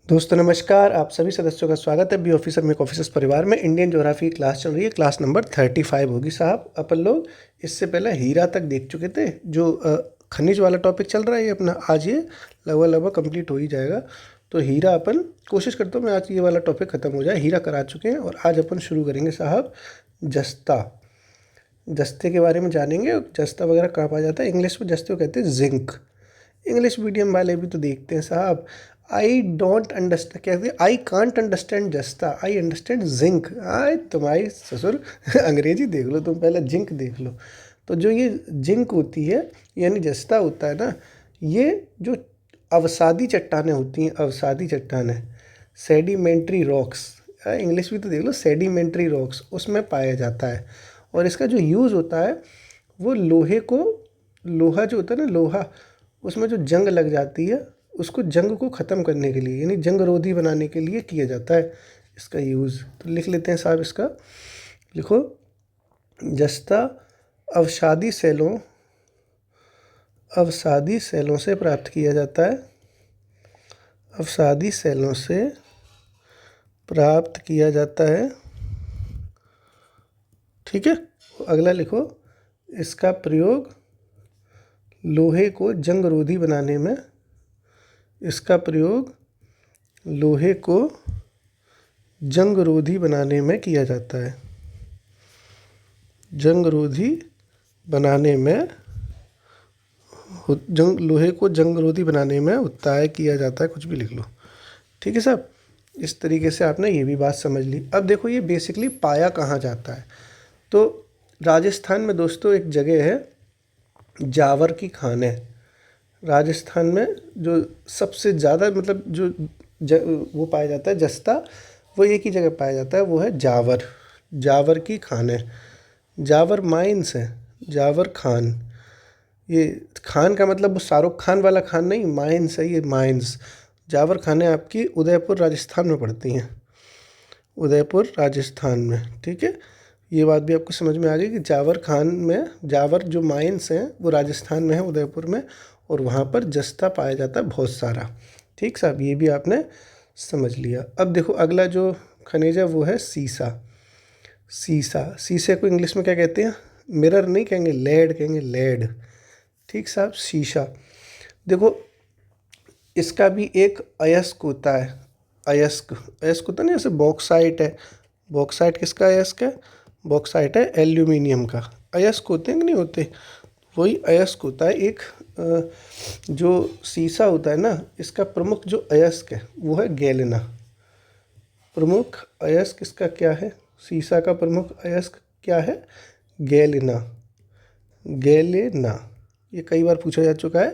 दोस्तों नमस्कार, आप सभी सदस्यों का स्वागत है बी ऑफिसर मेक ऑफिसर्स परिवार में। इंडियन ज्योग्राफी क्लास चल रही है, क्लास नंबर 35 होगी साहब। अपन लोग इससे पहले हीरा तक देख चुके थे। जो खनिज वाला टॉपिक चल रहा है ये अपना, आज ये लगभग कंप्लीट हो ही जाएगा। तो हीरा अपन कोशिश करता हूँ मैं आज ये वाला टॉपिक ख़त्म हो जाए। हीरा करा चुके हैं और आज अपन शुरू करेंगे साहब जस्ता। जस्ते के बारे में जानेंगे। जस्ता वगैरह कहाँ पाया जाता है? इंग्लिश में जस्ते को कहते हैं जिंक। इंग्लिश मीडियम वाले भी तो देखते हैं साहब। आई डोंट अंडरस्टैंड, कहते आई कांट अंडरस्टैंड जस्ता, आई अंडरस्टैंड जिंक। आए तुम्हारी ससुर अंग्रेजी देख लो, तुम पहले जिंक देख लो। तो जो ये जिंक होती है यानी जस्ता होता है ना, ये जो अवसादी चट्टानें होती हैं, अवसादी चट्टानें, सेडिमेंट्री रॉक्स, इंग्लिश भी तो देख लो, सेडिमेंट्री रॉक्स, उसमें पाया जाता है। और इसका जो यूज़ होता है वो लोहे को, लोहा जो होता है ना, लोहा, उसमें जो जंग लग जाती है उसको, जंग को ख़त्म करने के लिए यानी जंग रोधी बनाने के लिए किया जाता है इसका यूज़। तो लिख लेते हैं साहब इसका, लिखो। जस्ता अवसादी सेलों से प्राप्त किया जाता है। अवसादी सेलों से प्राप्त किया जाता है, ठीक है। अगला लिखो, इसका प्रयोग लोहे को जंग रोधी बनाने में, इसका प्रयोग लोहे को जंग रोधी बनाने में किया जाता है। जंग रोधी बनाने में, लोहे को जंग रोधी बनाने में उत्ताय किया जाता है, कुछ भी लिख लो, ठीक है साहब। इस तरीके से आपने ये भी बात समझ ली। अब देखो ये बेसिकली पाया कहाँ जाता है। तो राजस्थान में दोस्तों एक जगह है, जावर की खान है। राजस्थान में जो सबसे ज़्यादा मतलब वो पाया जाता है जस्ता, वो एक ही जगह पाया जाता है, वो है जावर। जावर की खान है, जावर माइंस है, जावर खान। ये खान का मतलब वो शाहरुख खान वाला खान नहीं, माइंस है ये, माइंस। जावर खानें आपकी उदयपुर राजस्थान में पड़ती हैं, उदयपुर राजस्थान में, ठीक है। ये बात भी आपको समझ में आ गई कि जावर खान में, जावर जो माइंस हैं वो राजस्थान में है, उदयपुर में, और वहाँ पर जस्ता पाया जाता है बहुत सारा, ठीक साहब। ये भी आपने समझ लिया। अब देखो अगला जो खनिज है वो है सीसा। सीसा, सीसे को इंग्लिश में क्या कहते हैं? मिरर नहीं कहेंगे, लेड कहेंगे, लेड, ठीक साहब। शीशा, देखो इसका भी एक अयस्क होता है। अयस्क, अयस्क होता है ना, जैसे बॉक्साइट है, बॉक्साइट किसका अयस्क है? बॉक्साइट है एल्यूमिनियम का। अयस्क होते हैं कि नहीं होते? वही अयस्क होता है एक। जो सीसा होता है ना, इसका प्रमुख जो अयस्क है वो है गैलेना। प्रमुख अयस्क इसका क्या है? सीसा का प्रमुख अयस्क क्या है? गैलेना। गैलेना, ये कई बार पूछा जा चुका है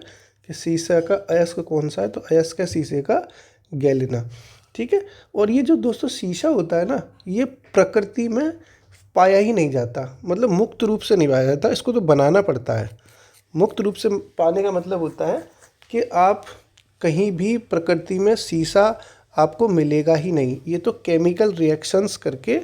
कि सीसा का अयस्क कौन सा है, तो अयस्क है सीसे का गैलेना, ठीक है। और ये जो दोस्तों शीशा होता है ना, ये प्रकृति में पाया ही नहीं जाता, मतलब मुक्त रूप से नहीं पाया जाता, इसको तो बनाना पड़ता है। मुक्त रूप से पाने का मतलब होता है कि आप कहीं भी प्रकृति में शीशा आपको मिलेगा ही नहीं। ये तो केमिकल रिएक्शंस करके,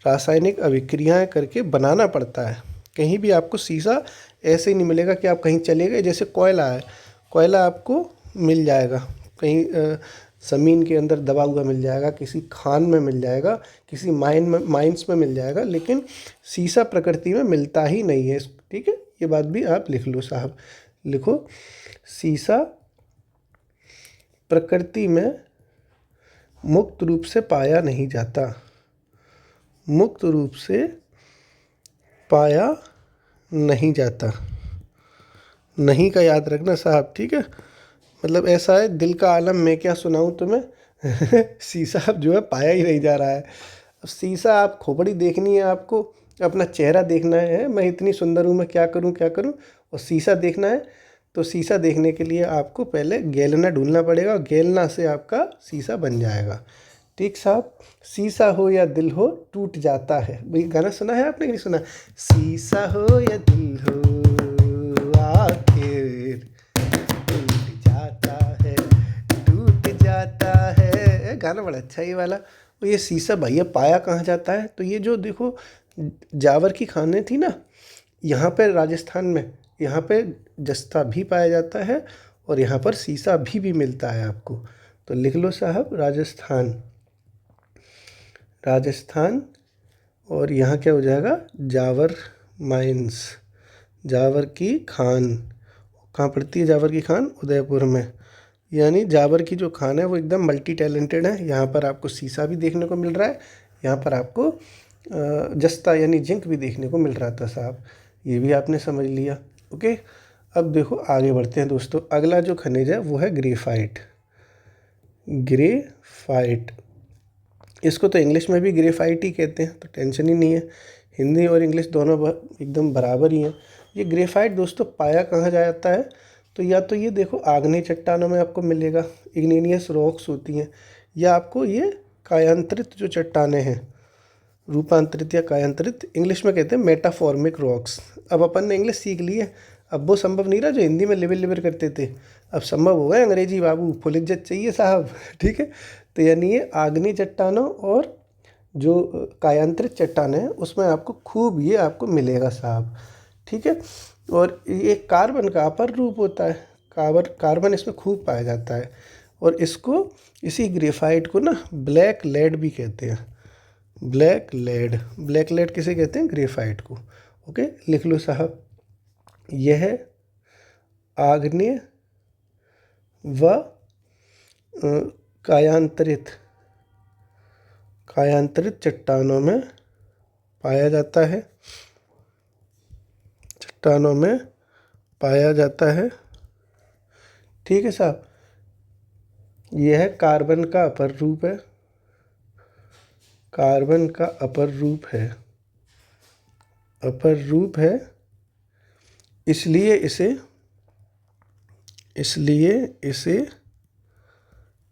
रासायनिक अभिक्रियाएं करके बनाना पड़ता है। कहीं भी आपको शीशा ऐसे ही नहीं मिलेगा कि आप कहीं चले गए, जैसे कोयला है, कोयला आपको मिल जाएगा कहीं ज़मीन के अंदर दबा हुआ मिल जाएगा, किसी खान में मिल जाएगा, किसी माइंस में मिल जाएगा, लेकिन शीशा प्रकृति में मिलता ही नहीं है, ठीक है। ये बात भी आप लिख लो साहब, लिखो। शीशा प्रकृति में मुक्त रूप से पाया नहीं जाता, मुक्त रूप से पाया नहीं जाता। नहीं का याद रखना साहब, ठीक है। मतलब ऐसा है, दिल का आलम मैं क्या सुनाऊँ तुम्हें शीशा अब जो है पाया ही नहीं जा रहा है। अब शीशा, आप खोपड़ी देखनी है आपको, अपना चेहरा देखना है, मैं इतनी सुंदर हूँ, मैं क्या करूँ क्या करूँ, और शीशा देखना है। तो शीशा देखने के लिए आपको पहले गैलना ढूंढना पड़ेगा, और गैलना से आपका शीशा बन जाएगा, ठीक साहब। शीशा हो या दिल हो टूट जाता है, भाई गाना सुना है आपने कि नहीं सुना? शीशा हो या दिल हो आखिर टूट जाता है, टूट जाता है। गाना बड़ा अच्छा है ये वाला। तो ये शीशा भैया पाया कहाँ जाता है? तो ये जो देखो जावर की खानें थी ना, यहाँ पे राजस्थान में, यहाँ पे जस्ता भी पाया जाता है और यहाँ पर शीशा भी मिलता है आपको। तो लिख लो साहब राजस्थान, राजस्थान। और यहाँ क्या हो जाएगा, जावर माइंस, जावर की खान। कहाँ पड़ती है जावर की खान, उदयपुर में। यानी जावर की जो खान है वो एकदम मल्टी टैलेंटेड है। यहाँ पर आपको सीसा भी देखने को मिल रहा है, यहाँ पर आपको जस्ता यानी जिंक भी देखने को मिल रहा था साहब। ये भी आपने समझ लिया। ओके, अब देखो आगे बढ़ते हैं दोस्तों। अगला जो खनिज है वो है ग्रेफाइट। ग्रेफाइट, इसको तो इंग्लिश में भी ग्रेफाइट ही कहते हैं, तो टेंशन ही नहीं है। हिंदी और इंग्लिश दोनों एकदम बराबर ही हैं। ये ग्रेफाइट दोस्तों पाया कहाँ जाता है, तो या तो ये देखो आग्नेय चट्टानों में आपको मिलेगा, इग्नेनियस रॉक्स होती हैं, या आपको ये कायांतरित जो चट्टानें हैं, रूपांतरित या कायांतरित, इंग्लिश में कहते हैं मेटाफॉर्मिक रॉक्स। अब अपन ने इंग्लिश सीख ली है, अब वो संभव नहीं रहा जो हिंदी में लिबर लिबर करते थे, अब संभव हो गया अंग्रेजी बाबू, फुल इज्जत चाहिए साहब। ठीक है, तो यानी ये आग्नेय चट्टानों और जो कायांतरित चट्टानें हैं उसमें आपको खूब ये आपको मिलेगा साहब। ठीक है, और ये कार्बन का अपर रूप होता है, कार्बन इसमें खूब पाया जाता है। और इसको, इसी ग्रेफाइट को ना ब्लैक लेड भी कहते हैं। ब्लैक लेड, ब्लैक लेड किसे कहते हैं, ग्रेफाइट को। ओके, लिख लो साहब, यह आग्नेय व कायांतरित चट्टानों में पाया जाता है, चट्टानों में पाया जाता है। ठीक है साहब, यह कार्बन का अपर रूप है, कार्बन का अपर रूप है, अपर रूप है, इसलिए इसे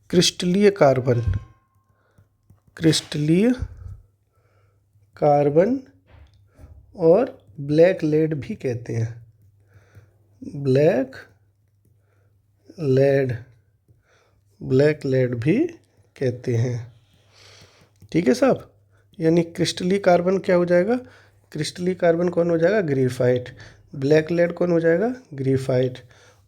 क्रिस्टलीय कार्बन और ब्लैक लेड भी कहते हैं। ब्लैक लेड भी कहते हैं। ठीक है साहब, यानी क्रिस्टलीय कार्बन क्या हो जाएगा, क्रिस्टलीय कार्बन कौन हो जाएगा, ग्रेफाइट। ब्लैक लेड कौन हो जाएगा, ग्रेफाइट।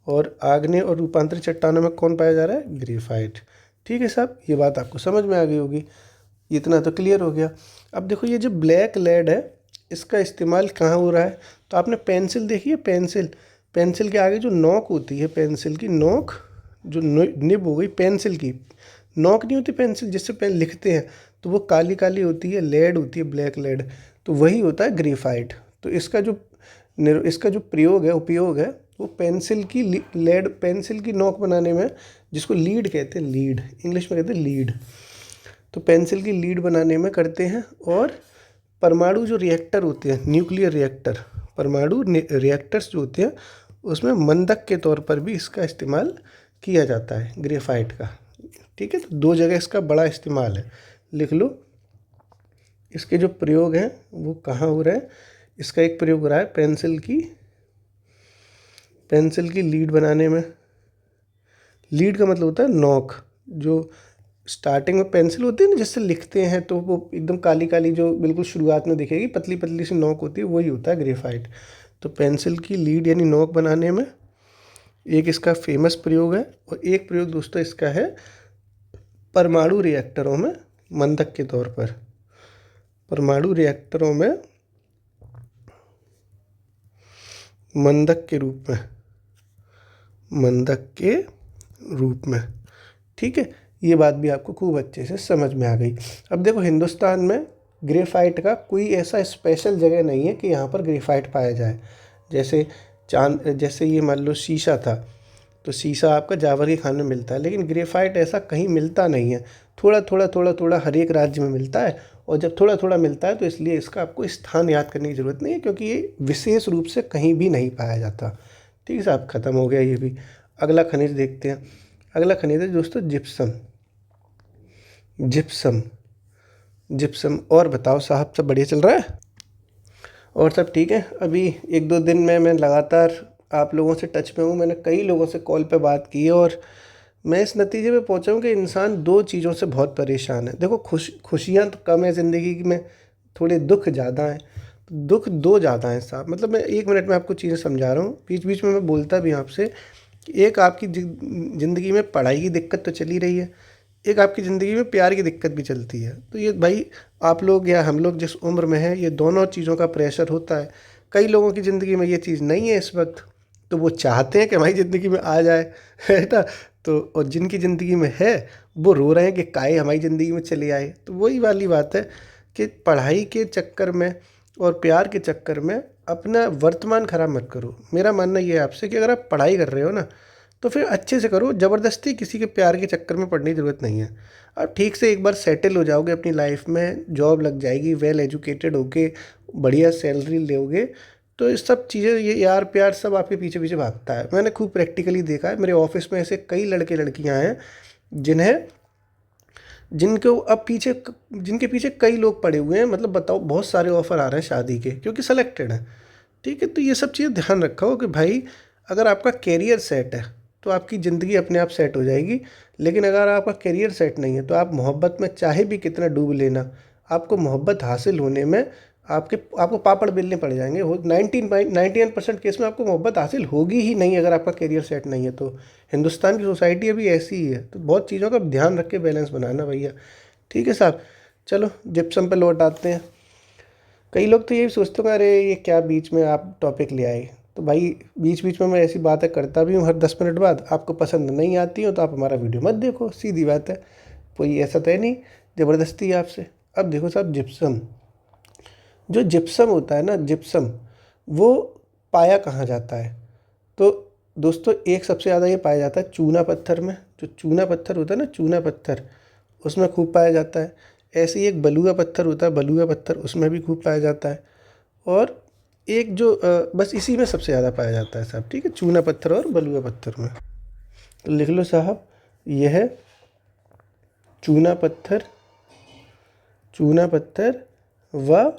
और आग्नेय और रूपांतरित चट्टानों में कौन पाया जा रहा है, ग्रेफाइट। ठीक है साहब, ये बात आपको समझ में आ गई होगी, इतना तो क्लियर हो गया। अब देखो ये जो ब्लैक लेड है इसका इस्तेमाल कहाँ हो रहा है, तो आपने पेंसिल देखी है, पेंसिल के आगे जो नोक होती है, पेंसिल की नोक, जो निब हो गई पेंसिल की, नोक नहीं होती पेंसिल जिससे पेन लिखते हैं, तो वो काली काली होती है, लेड होती है, ब्लैक लेड, तो वही होता है ग्रेफाइट। तो इसका जो प्रयोग है, उपयोग है, वो पेंसिल की लेड, पेंसिल की नोक बनाने में, जिसको लीड कहते हैं, लीड इंग्लिश में कहते हैं लीड, तो पेंसिल की लीड बनाने में करते हैं। और परमाणु जो रिएक्टर होते हैं, न्यूक्लियर रिएक्टर, परमाणु रिएक्टर्स जो होते हैं उसमें मंदक के तौर पर भी इसका इस्तेमाल किया जाता है ग्रेफाइट का। ठीक है, तो दो जगह इसका बड़ा इस्तेमाल है, लिख लो। इसके जो प्रयोग हैं वो कहाँ हो रहा है, इसका एक प्रयोग हो रहा है पेंसिल की लीड बनाने में। लीड का मतलब होता है नोक, जो स्टार्टिंग में पेंसिल होती है ना जिससे लिखते हैं, तो वो एकदम काली काली जो बिल्कुल शुरुआत में दिखेगी, पतली पतली सी नोक होती है, वही होता है ग्रेफाइट। तो पेंसिल की लीड यानी नोक बनाने में एक इसका फेमस प्रयोग है। और एक प्रयोग दोस्तों इसका है परमाणु रिएक्टरों में मंदक के तौर पर, परमाणु रिएक्टरों में मंदक के रूप में। ठीक है, ये बात भी आपको खूब अच्छे से समझ में आ गई। अब देखो हिंदुस्तान में ग्रेफाइट का कोई ऐसा स्पेशल जगह नहीं है कि यहाँ पर ग्रेफाइट पाया जाए। जैसे ये मान लो शीशा था, तो शीशा आपका जावर की खान में मिलता है, लेकिन ग्रेफाइट ऐसा कहीं मिलता नहीं है। थोड़ा थोड़ा हर एक राज्य में मिलता है, और जब थोड़ा थोड़ा मिलता है तो इसलिए इसका आपको स्थान याद करने की ज़रूरत नहीं है, क्योंकि ये विशेष रूप से कहीं भी नहीं पाया जाता। ठीक है साहब, ख़त्म हो गया ये भी। अगला खनिज देखते हैं। अगला खनिज है दोस्तों जिप्सम। और बताओ साहब, सब बढ़िया चल रहा है और सब ठीक है। अभी 1-2 दिन में मैं लगातार आप लोगों से टच में हूँ, मैंने कई लोगों से कॉल पे बात की है, और मैं इस नतीजे पे पहुँचा हूँ कि इंसान 2 चीज़ों से बहुत परेशान है। देखो खुशियाँ तो कम है ज़िंदगी में, थोड़े दुख ज़्यादा हैं। दुख 2 ज़्यादा हैं साहब, मतलब मैं 1 मिनट में आपको चीज़ें समझा रहा हूँ, बीच बीच में मैं बोलता भी हूँ आपसे एक आपकी ज़िंदगी में पढ़ाई की दिक्कत तो चली रही है, एक आपकी ज़िंदगी में प्यार की दिक्कत भी चलती है। तो ये भाई आप लोग या हम लोग जिस उम्र में हैं, ये दोनों चीज़ों का प्रेशर होता है। कई लोगों की ज़िंदगी में ये चीज़ नहीं है इस वक्त, तो वो चाहते हैं कि हमारी ज़िंदगी में आ जाए, है ना। तो और जिनकी ज़िंदगी में है वो रो रहे हैं कि काहे हमारी ज़िंदगी में चले आए। तो वही वाली बात है कि पढ़ाई के चक्कर में और प्यार के चक्कर में अपना वर्तमान ख़राब मत करो। मेरा मानना ये है आपसे कि अगर आप पढ़ाई कर रहे हो ना, तो फिर अच्छे से करो, ज़बरदस्ती किसी के प्यार के चक्कर में पड़ने की ज़रूरत नहीं है। आप ठीक से एक बार सेटल हो जाओगे अपनी लाइफ में, जॉब लग जाएगी, वेल एजुकेटेड होके बढ़िया सैलरी लोगे, तो ये सब चीज़ें, ये यार प्यार सब आपके पीछे पीछे भागता है। मैंने खूब प्रैक्टिकली देखा है, मेरे ऑफिस में ऐसे कई लड़के लड़कियां हैं जिन्हें जिनको अब पीछे जिनके पीछे कई लोग पड़े हुए हैं, मतलब बताओ बहुत सारे ऑफ़र आ रहे हैं शादी के, क्योंकि सेलेक्टेड है। ठीक है, तो ये सब चीज़ें ध्यान रखो कि भाई अगर आपका करियर सेट है तो आपकी ज़िंदगी अपने आप सेट हो जाएगी। लेकिन अगर आपका करियर सेट नहीं है तो आप मोहब्बत में चाहे भी कितना डूब लेना, आपको मोहब्बत हासिल होने में आपको पापड़ बेलने पड़ जाएंगे। हो 99% केस में आपको मोहब्बत हासिल होगी ही नहीं अगर आपका करियर सेट नहीं है तो। हिंदुस्तान की सोसाइटी अभी ऐसी ही है, तो बहुत चीज़ों का ध्यान रख के बैलेंस बनाना भैया। ठीक है साहब, चलो जिप्सम पे लौट आते हैं। कई लोग तो ये भी सोचते होंगे अरे ये क्या बीच में आप टॉपिक ले आए। तो भाई बीच बीच में मैं ऐसी बातें करता भी हूँ हर 10 मिनट बाद, आपको पसंद नहीं आती हो तो आप हमारा वीडियो मत देखो, सीधी बात है। कोई ऐसा तो है नहीं ज़बरदस्ती है आपसे। अब देखो साहब, जिप्सम, जो जिप्सम होता है ना, जिप्सम वो पाया कहाँ जाता है? तो दोस्तों एक सबसे ज़्यादा ये पाया जाता है चूना पत्थर में। जो चूना पत्थर होता है ना, चूना पत्थर, उसमें खूब पाया जाता है। ऐसे ही एक बलुआ पत्थर होता है, बलुआ पत्थर, उसमें भी खूब पाया जाता है। और एक जो बस इसी में सबसे ज़्यादा पाया जाता है साहब। ठीक है, चूना पत्थर और बलुआ पत्थर में। तो लिख लो साहब, यह है चूना पत्थर, चूना पत्थर व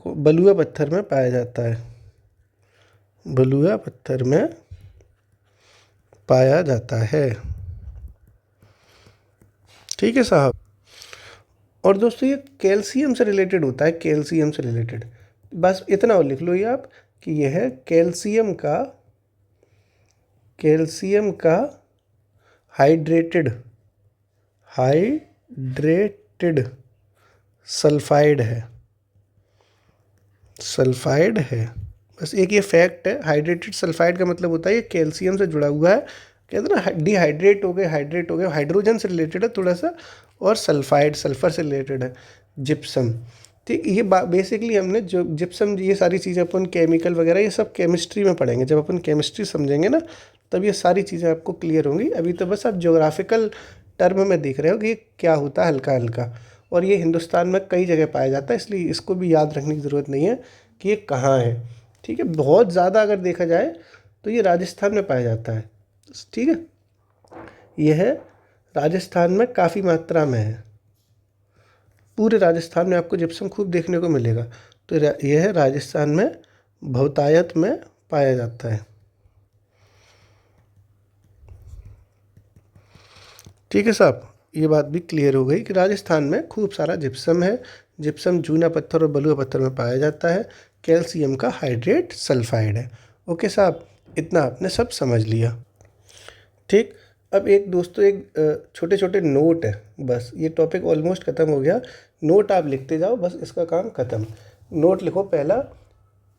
बलुआ पत्थर में पाया जाता है, बलुआ पत्थर में पाया जाता है। ठीक है साहब। और दोस्तों ये कैल्शियम से रिलेटेड होता है, कैल्शियम से रिलेटेड। बस इतना और लिख लो ये आप कि यह है कैल्शियम का हाइड्रेटेड हाइड्रेटेड सल्फाइड है, सल्फाइड है। बस एक ये फैक्ट है, हाइड्रेटेड सल्फाइड का मतलब होता है ये कैल्शियम से जुड़ा हुआ है। कहते हैं ना डिहाइड्रेट हो गए, हाइड्रेट हो गए, हाइड्रोजन से रिलेटेड है थोड़ा सा, और सल्फाइड सल्फर से रिलेटेड है, जिप्सम। ठीक, ये बेसिकली हमने जो जिप्सम, ये सारी चीज़ें अपन केमिकल वगैरह ये सब केमिस्ट्री में पढ़ेंगे। जब अपन केमिस्ट्री समझेंगे ना तब ये सारी चीज़ें आपको क्लियर होंगी। अभी तो बस आप ज्योग्राफिकल टर्म में देख रहे हो कि ये क्या होता है हल्का हल्का। और ये हिंदुस्तान में कई जगह पाया जाता है, इसलिए इसको भी याद रखने की ज़रूरत नहीं है कि ये कहाँ है। ठीक है, बहुत ज़्यादा अगर देखा जाए तो ये राजस्थान में पाया जाता है। ठीक है, यह है राजस्थान में काफ़ी मात्रा में है। पूरे राजस्थान में आपको जिप्सम खूब देखने को मिलेगा। तो यह है राजस्थान में बहुतायत में पाया जाता है। ठीक है साहब, ये बात भी क्लियर हो गई कि राजस्थान में खूब सारा जिप्सम है। जिप्सम चूना पत्थर और बलुआ पत्थर में पाया जाता है। कैल्शियम का हाइड्रेट सल्फाइड है। ओके साहब, इतना आपने सब समझ लिया। ठीक, अब एक दोस्तों एक छोटे छोटे नोट है, बस ये टॉपिक ऑलमोस्ट ख़त्म हो गया। नोट आप लिखते जाओ, बस इसका काम ख़त्म। नोट लिखो, पहला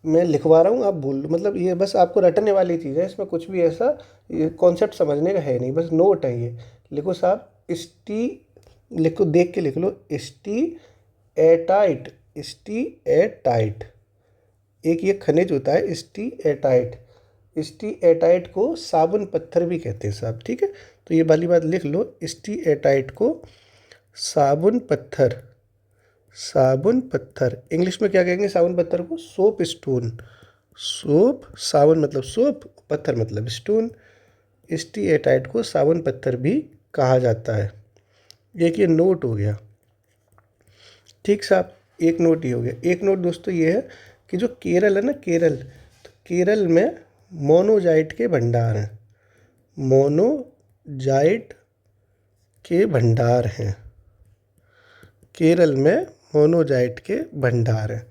मैं लिखवा रहा हूँ, आप बोल लो, मतलब ये बस आपको रटने वाली चीज़ है, इसमें कुछ भी ऐसा ये कॉन्सेप्ट समझने का है नहीं, बस नोट है ये। लिखो साहब, स्टी, लिखो देख के लिख लो, स्टी एटाइट, स्टी एटाइट। एक ये खनिज होता है स्टी एटाइट। स्टी एटाइट को साबुन पत्थर भी कहते हैं साहब। ठीक है, तो ये वाली बात लिख लो, स्टी एटाइट को साबुन पत्थर, साबुन पत्थर इंग्लिश में क्या कहेंगे साबुन पत्थर को? Soap stone. सोप, साबुन मतलब सोप, पत्थर मतलब स्टोन। स्टी एटाइट को साबुन पत्थर भी कहा जाता है। एक ये नोट हो गया। ठीक साहब, एक नोट ही हो गया। एक नोट दोस्तों ये है कि जो केरल है ना, केरल, तो केरल में मोनोजाइट के भंडार हैं, मोनोजाइट के भंडार हैं। केरल में मोनोजाइट के भंडार हैं।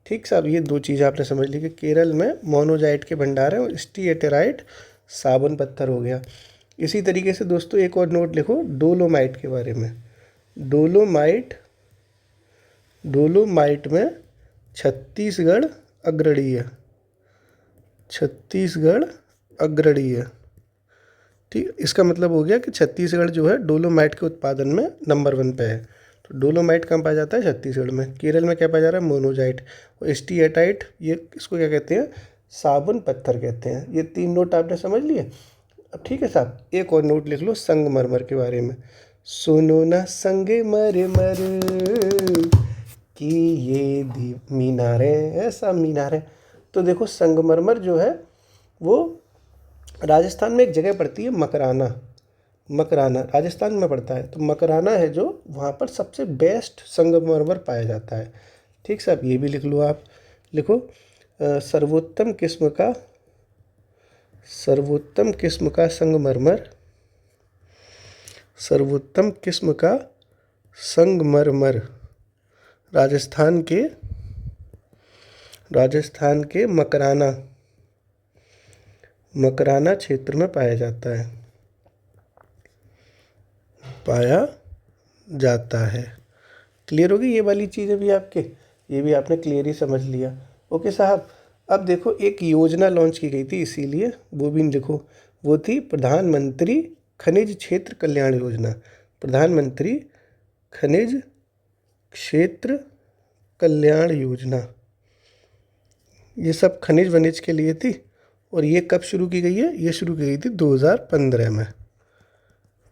ठीक साहब, ये दो चीज़ आपने समझ ली कि केरल में मोनोजाइट के भंडार हैं और स्टीएटेराइट साबुन पत्थर हो गया। इसी तरीके से दोस्तों एक और नोट लिखो डोलोमाइट के बारे में। डोलोमाइट में छत्तीसगढ़ अग्रणी है। छत्तीसगढ़ अग्रणी है। ठीक, इसका मतलब हो गया कि छत्तीसगढ़ जो है डोलोमाइट के उत्पादन में नंबर 1 पे है। तो डोलोमाइट कहाँ पाया जाता है? छत्तीसगढ़ में। केरल में क्या पाया जा रहा है? मोनोजाइट। और स्टीएटाइट, ये इसको क्या कहते हैं? साबुन पत्थर कहते हैं। ये 3 नोट आपने समझ लिए। अब ठीक है साहब, एक और नोट लिख लो संगमरमर के बारे में। सुनो ना संगे मर कि ये मीनारे, ऐसा मीनार है। तो देखो संगमरमर जो है वो राजस्थान में एक जगह पड़ती है, मकराना। मकराना राजस्थान में पड़ता है। तो मकराना है जो, वहाँ पर सबसे बेस्ट संगमरमर पाया जाता है। ठीक साहब, ये भी लिख लो आप। लिखो सर्वोत्तम किस्म का संगमरमर, सर्वोत्तम किस्म का संगमरमर राजस्थान के मकराना क्षेत्र में पाया जाता है। क्लियर होगी ये वाली चीज़ें भी आपके, ये भी आपने क्लियर ही समझ लिया। ओके साहब, अब देखो एक योजना लॉन्च की गई थी, इसीलिए वो भी लिखो। वो थी प्रधानमंत्री खनिज क्षेत्र कल्याण योजना। प्रधानमंत्री खनिज क्षेत्र कल्याण योजना, ये सब खनिज वनिज के लिए थी। और ये कब शुरू की गई है? ये शुरू की गई थी 2015 में।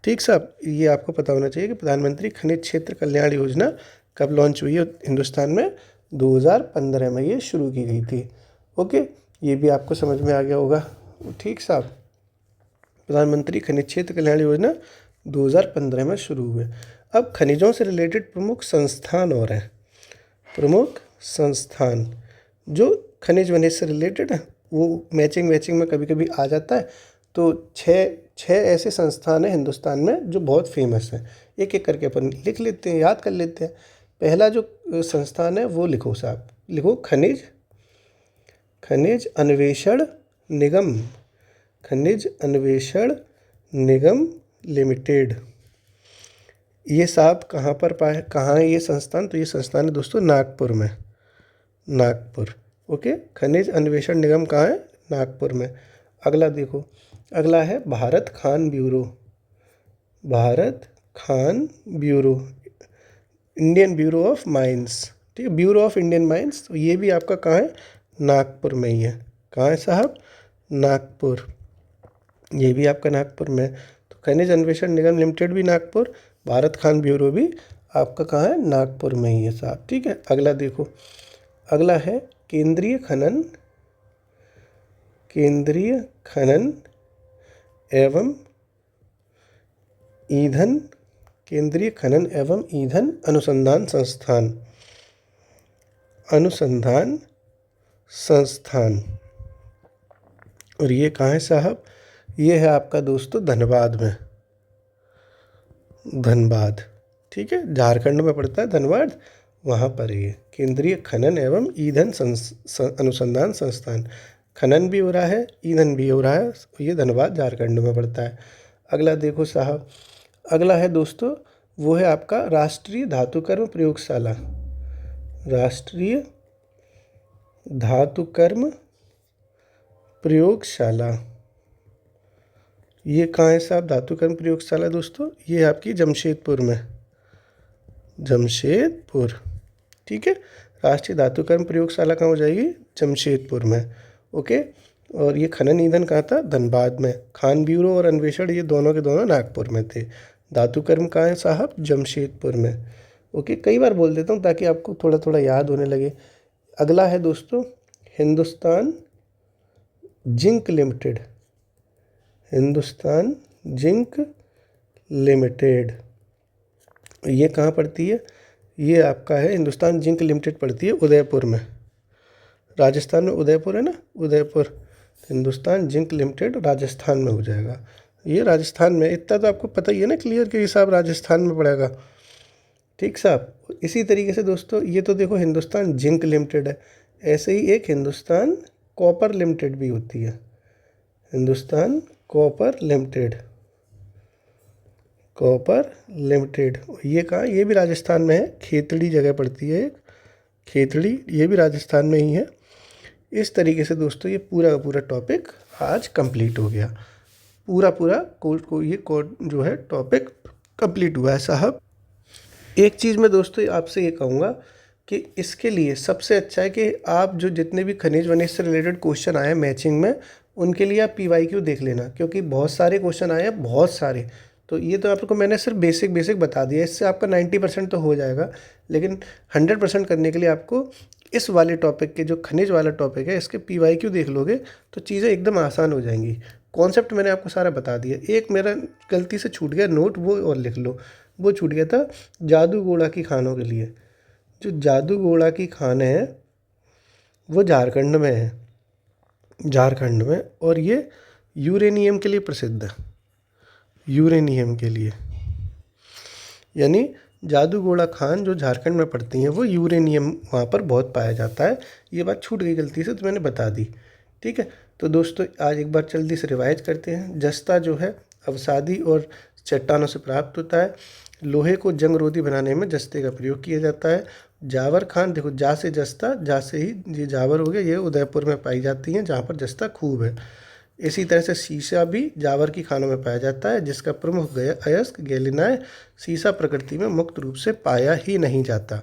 ठीक साहब, ये आपको पता होना चाहिए कि प्रधानमंत्री खनिज क्षेत्र कल्याण योजना कब लॉन्च हुई है हिंदुस्तान में? 2015 में ये शुरू की गई थी। ओके, ये भी आपको समझ में आ गया होगा। ठीक साहब, प्रधानमंत्री खनिज क्षेत्र कल्याण योजना 2015 में शुरू हुए। अब खनिजों से रिलेटेड प्रमुख संस्थान और हैं। प्रमुख संस्थान जो खनिज वनिज से रिलेटेड है, वो मैचिंग में कभी कभी आ जाता है। तो छः ऐसे संस्थान हैं हिंदुस्तान में जो बहुत फेमस हैं। एक एक करके अपन लिख लेते हैं, याद कर लेते हैं। पहला जो संस्थान है वो लिखो साहब, लिखो खनिज अन्वेषण निगम। खनिज अन्वेषण निगम लिमिटेड। ये साहब कहाँ है ये संस्थान? तो ये संस्थान है दोस्तों नागपुर में। नागपुर। ओके, खनिज अन्वेषण निगम कहाँ है? नागपुर में। अगला देखो, अगला है Bharat Khan bureau. Bharat Khan bureau, Indian bureau of mines. ठीक है, ब्यूरो ऑफ इंडियन माइंस। तो ये भी आपका कहाँ है? नागपुर में ही है। कहाँ है साहब? नागपुर। ये भी आपका नागपुर में। तो खनिज अन्वेषण निगम लिमिटेड भी नागपुर, भारत खान ब्यूरो भी आपका कहाँ है? नागपुर में ही है साहब। ठीक है, अगला देखो, अगला है केंद्रीय खनन एवं ईंधन, केंद्रीय खनन एवं ईंधन अनुसंधान संस्थान। और ये कहाँ है साहब? ये है आपका दोस्तों धनबाद में। धनबाद, ठीक है, झारखंड में पड़ता है धनबाद, वहाँ पर ये केंद्रीय खनन एवं ईंधन अनुसंधान संस्थान। खनन भी हो रहा है, ईंधन भी हो रहा है। ये धनबाद झारखंड में पड़ता है। अगला देखो साहब, अगला है दोस्तों, वो है आपका राष्ट्रीय धातुकर्म प्रयोगशाला। राष्ट्रीय धातुकर्म प्रयोगशाला, ये कहाँ है साहब? धातुकर्म प्रयोगशाला दोस्तों, ये आपकी जमशेदपुर में। जमशेदपुर, ठीक है। राष्ट्रीय धातुकर्म प्रयोगशाला कहाँ हो जाएगी? जमशेदपुर में। ओके, और ये खनन ईंधन कहाँ था? धनबाद में। खान ब्यूरो और अन्वेषण ये दोनों के दोनों नागपुर में थे। धातुकर्म कहाँ है साहब? जमशेदपुर में। ओके, कई बार बोल देता हूँ ताकि आपको थोड़ा थोड़ा याद होने लगे। अगला है दोस्तों Hindustan zinc limited. Hindustan zinc limited, ये कहाँ पड़ती है? ये आपका है हिंदुस्तान जिंक लिमिटेड पड़ती है उदयपुर में। राजस्थान में उदयपुर है ना, उदयपुर। हिंदुस्तान जिंक लिमिटेड राजस्थान में हो जाएगा। ये राजस्थान में, इतना तो आपको पता ही है ना क्लियर के हिसाब, राजस्थान में पड़ेगा। ठीक साहब, इसी तरीके से दोस्तों ये तो देखो हिंदुस्तान जिंक लिमिटेड है। ऐसे ही एक हिंदुस्तान कॉपर लिमिटेड भी होती है। Hindustan copper limited, copper limited. ये कहाँ, ये भी राजस्थान में है, खेतड़ी जगह पड़ती है एक, खेतड़ी, ये भी राजस्थान में ही है। इस तरीके से दोस्तों ये पूरा का पूरा टॉपिक आज कंप्लीट हो गया। पूरा पूरा ये कोड जो है टॉपिक कंप्लीट हुआ है साहब। एक चीज़ मैं दोस्तों आपसे ये कहूँगा कि इसके लिए सबसे अच्छा है कि आप जो जितने भी खनिज वनिज से रिलेटेड क्वेश्चन आए हैं मैचिंग में, उनके लिए आप PYQ देख लेना, क्योंकि बहुत सारे क्वेश्चन आए हैं, बहुत सारे। तो ये तो आपको मैंने सिर्फ बेसिक बेसिक बता दिया, इससे आपका 90% तो हो जाएगा, लेकिन 100% करने के लिए आपको इस वाले टॉपिक के, जो खनिज वाला टॉपिक है, इसके PYQ देख लोगे तो चीज़ें एकदम आसान हो जाएंगी। कॉन्सेप्ट मैंने आपको सारा बता दिया। एक मेरा गलती से छूट गया नोट, वो और लिख लो, वो छूट गया था जादू गोला की खानों के लिए। जो जादू गोला की खान है वो झारखंड में है, झारखंड में, और ये यूरेनियम के लिए प्रसिद्ध है, यूरेनियम के लिए। यानी जादू गोला खान जो झारखंड में पड़ती हैं वो यूरेनियम वहाँ पर बहुत पाया जाता है। ये बात छूट गई गलती से, तो मैंने बता दी। ठीक है, तो दोस्तों आज एक बार जल्दी से रिवाइज करते हैं। जस्ता जो है अवसादी और चट्टानों से प्राप्त होता है। लोहे को जंग रोधी बनाने में जस्ते का प्रयोग किया जाता है। जावर खान, देखो जा से जस्ता, जा से ही ये जावर हो गया, ये उदयपुर में पाई जाती हैं जहाँ पर जस्ता खूब है। इसी तरह से सीसा भी जावर की खानों में पाया जाता है, जिसका प्रमुख अयस्क गैलिनाय सीसा प्रकृति में मुक्त रूप से पाया ही नहीं जाता।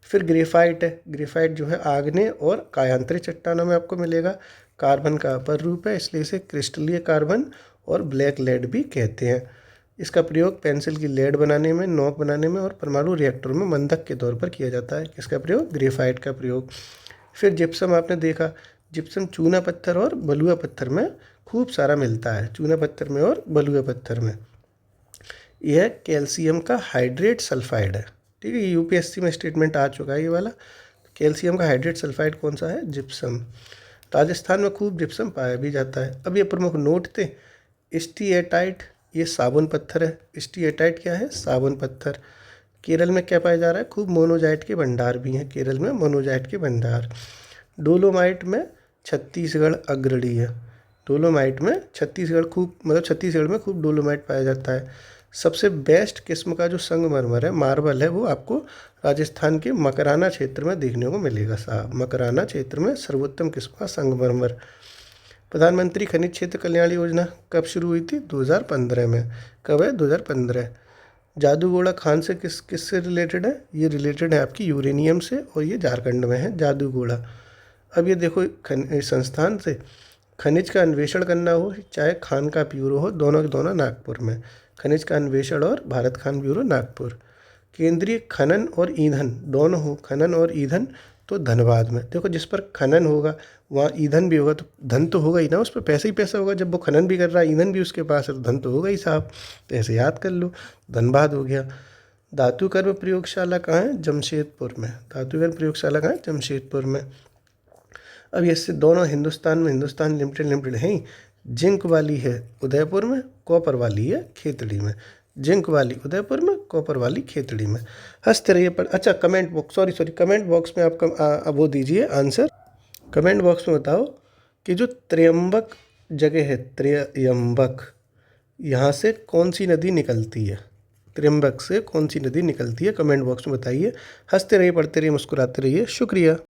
फिर ग्रेफाइट है, ग्रेफाइट जो है आग्नेय और कायांतरित चट्टानों में आपको मिलेगा। कार्बन का अपर रूप है, इसलिए इसे क्रिस्टलीय कार्बन और ब्लैक लेड भी कहते हैं। इसका प्रयोग पेंसिल की लेड बनाने में, नोक बनाने में और परमाणु रिएक्टरों में मंदक के तौर पर किया जाता है। किसका प्रयोग, ग्रेफाइट का प्रयोग। फिर जिप्सम आपने देखा, जिप्सम चूना पत्थर और बलुआ पत्थर में खूब सारा मिलता है, चूना पत्थर में और बलुआ पत्थर में। यह कैल्शियम का हाइड्रेट सल्फाइड है। ठीक है, ये UPSC में स्टेटमेंट आ चुका है ये वाला। कैल्शियम का हाइड्रेट सल्फाइड कौन सा है, जिप्सम। राजस्थान में खूब जिप्सम पाया भी जाता है। अब ये प्रमुख नोट थे। स्टीएटाइट, ये साबुन पत्थर है। स्टीएटाइट क्या है, साबुन पत्थर। केरल में क्या पाया जा रहा है, खूब मोनोजाइट के भंडार भी हैं, केरल में मोनोजाइट के भंडार। डोलोमाइट में छत्तीसगढ़ अग्रणी है। डोलोमाइट में छत्तीसगढ़ खूब, मतलब छत्तीसगढ़ में खूब डोलोमाइट पाया जाता है। सबसे बेस्ट किस्म का जो संगमरमर है, मार्बल है, वो आपको राजस्थान के मकराना क्षेत्र में देखने को मिलेगा साहब। मकराना क्षेत्र में सर्वोत्तम किस्म का संगमरमर। प्रधानमंत्री खनिज क्षेत्र कल्याण योजना कब शुरू हुई थी, 2015 में। कब है, 2015। जादूगोड़ा खान से किससे रिलेटेड है, ये रिलेटेड है आपकी यूरेनियम से, और ये झारखंड में है जादूगोड़ा। अब ये देखो, संस्थान से खनिज का अन्वेषण करना हो, चाहे खान का ब्यूरो हो, दोनों के दोनों नागपुर में। खनिज का अन्वेषण और भारत खान ब्यूरो नागपुर। केंद्रीय खनन और ईंधन दोनों हो, खनन और ईंधन, तो धनबाद में। देखो, जिस पर खनन होगा वहाँ ईंधन भी होगा, तो धन तो होगा ही ना, उस पर पैसा ही पैसा होगा। जब वो खनन भी कर रहा है, ईंधन भी उसके पास है, तो धन तो होगा ही साहब। तो ऐसे याद कर लो, धनबाद हो गया। धातुकर्म प्रयोगशाला कहाँ है, जमशेदपुर में। धातुकर्म प्रयोगशाला कहाँ है, जमशेदपुर में। अब ये इससे दोनों हिंदुस्तान में, हिंदुस्तान लिमिटेड है ही। जिंक वाली है उदयपुर में, कॉपर वाली है खेतड़ी में। जिंक वाली उदयपुर में, कॉपर वाली खेतड़ी में। हंसते रहिए पर। अच्छा, comment box, sorry comment box में आपका वो दीजिए आंसर। कमेंट बॉक्स में बताओ कि जो त्र्यंबक जगह है, त्र्यंबक, यहाँ से कौन सी नदी निकलती है, त्र्यंबक से कौन सी नदी निकलती है, कमेंट बॉक्स में बताइए। हंसते रहिए, पढ़ते रहिए, मुस्कुराते रहिए। शुक्रिया।